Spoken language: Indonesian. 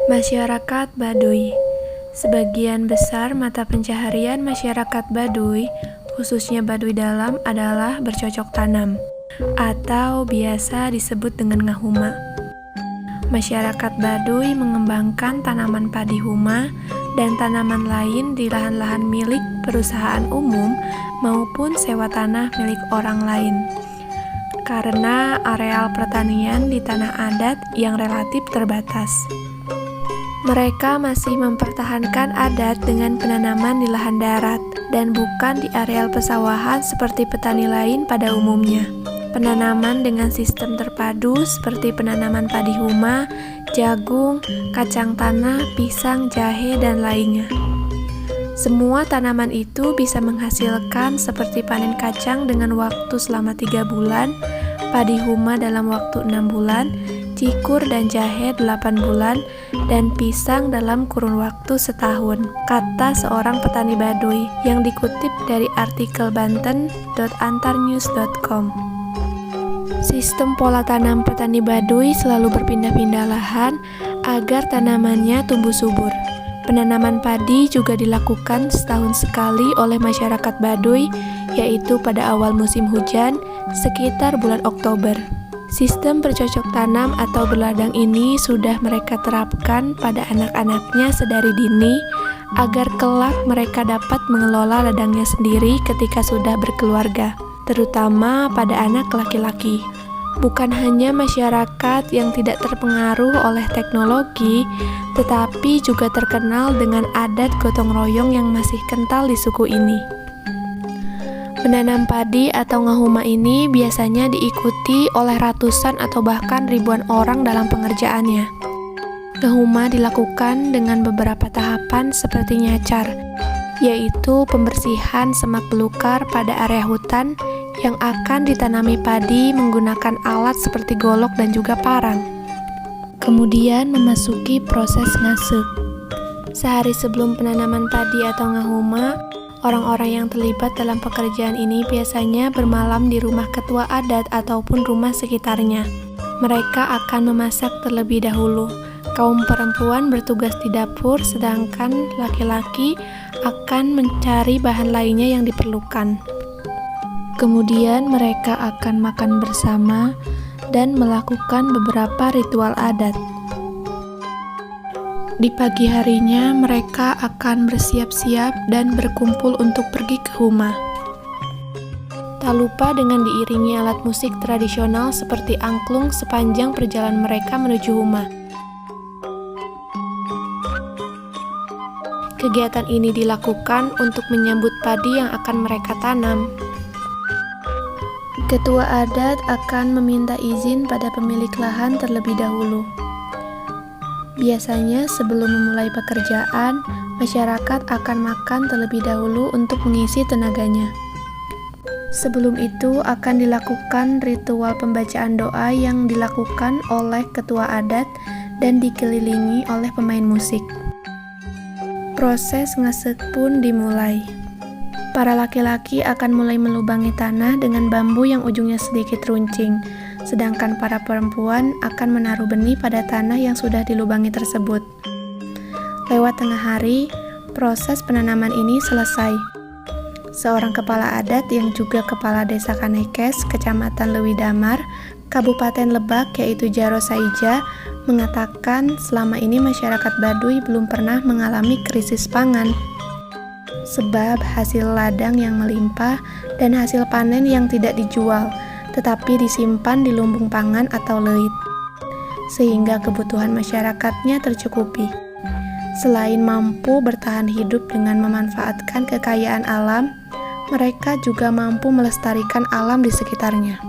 Masyarakat Baduy. Sebagian besar mata pencaharian masyarakat Baduy, khususnya Baduy Dalam, adalah bercocok tanam, atau biasa disebut dengan ngahuma. Masyarakat Baduy mengembangkan tanaman padi huma dan tanaman lain di lahan-lahan milik perusahaan umum maupun sewa tanah milik orang lain. Karena areal pertanian di tanah adat yang relatif terbatas, mereka masih mempertahankan adat dengan penanaman di lahan darat dan bukan di areal pesawahan seperti petani lain pada umumnya. Penanaman dengan sistem terpadu seperti penanaman padi huma, jagung, kacang tanah, pisang, jahe, dan lainnya. Semua tanaman itu bisa menghasilkan seperti panen kacang dengan waktu selama 3 bulan, padi huma dalam waktu 6 bulan, cikur dan jahe 8 bulan, dan pisang dalam kurun waktu setahun, kata seorang petani Baduy yang dikutip dari artikel banten.antarnews.com. Sistem pola tanam petani Baduy selalu berpindah-pindah lahan agar tanamannya tumbuh subur. Penanaman padi juga dilakukan setahun sekali oleh masyarakat Baduy, yaitu pada awal musim hujan, sekitar bulan Oktober. Sistem bercocok tanam atau berladang ini sudah mereka terapkan pada anak-anaknya sedari dini, agar kelak mereka dapat mengelola ladangnya sendiri ketika sudah berkeluarga, terutama pada anak laki-laki. Bukan hanya masyarakat yang tidak terpengaruh oleh teknologi, tetapi juga terkenal dengan adat gotong royong yang masih kental di suku ini. Menanam padi atau ngahuma ini biasanya diikuti oleh ratusan atau bahkan ribuan orang dalam pengerjaannya. Ngahuma dilakukan dengan beberapa tahapan seperti nyacar, yaitu pembersihan semak belukar pada area hutan yang akan ditanami padi menggunakan alat seperti golok dan juga parang. Kemudian memasuki proses ngasek. Sehari sebelum penanaman padi atau ngahuma, orang-orang yang terlibat dalam pekerjaan ini biasanya bermalam di rumah ketua adat ataupun rumah sekitarnya. Mereka akan memasak terlebih dahulu. Kaum perempuan bertugas di dapur, sedangkan laki-laki akan mencari bahan lainnya yang diperlukan. Kemudian mereka akan makan bersama dan melakukan beberapa ritual adat. Di pagi harinya, mereka akan bersiap-siap dan berkumpul untuk pergi ke huma. Tak lupa dengan diiringi alat musik tradisional seperti angklung sepanjang perjalanan mereka menuju huma. Kegiatan ini dilakukan untuk menyambut padi yang akan mereka tanam. Ketua adat akan meminta izin pada pemilik lahan terlebih dahulu. Biasanya sebelum memulai pekerjaan, masyarakat akan makan terlebih dahulu untuk mengisi tenaganya. Sebelum itu akan dilakukan ritual pembacaan doa yang dilakukan oleh ketua adat dan dikelilingi oleh pemain musik. Proses ngasek pun dimulai. Para laki-laki akan mulai melubangi tanah dengan bambu yang ujungnya sedikit runcing, sedangkan para perempuan akan menaruh benih pada tanah yang sudah dilubangi tersebut. Lewat tengah hari, proses penanaman ini selesai. Seorang kepala adat yang juga kepala desa Kanekes, Kecamatan Leuwi Damar, Kabupaten Lebak, yaitu Jaro Saija, mengatakan selama ini masyarakat Baduy belum pernah mengalami krisis pangan. Sebab hasil ladang yang melimpah dan hasil panen yang tidak dijual, tetapi disimpan di lumbung pangan atau leit, sehingga kebutuhan masyarakatnya tercukupi. Selain mampu bertahan hidup dengan memanfaatkan kekayaan alam, mereka juga mampu melestarikan alam di sekitarnya.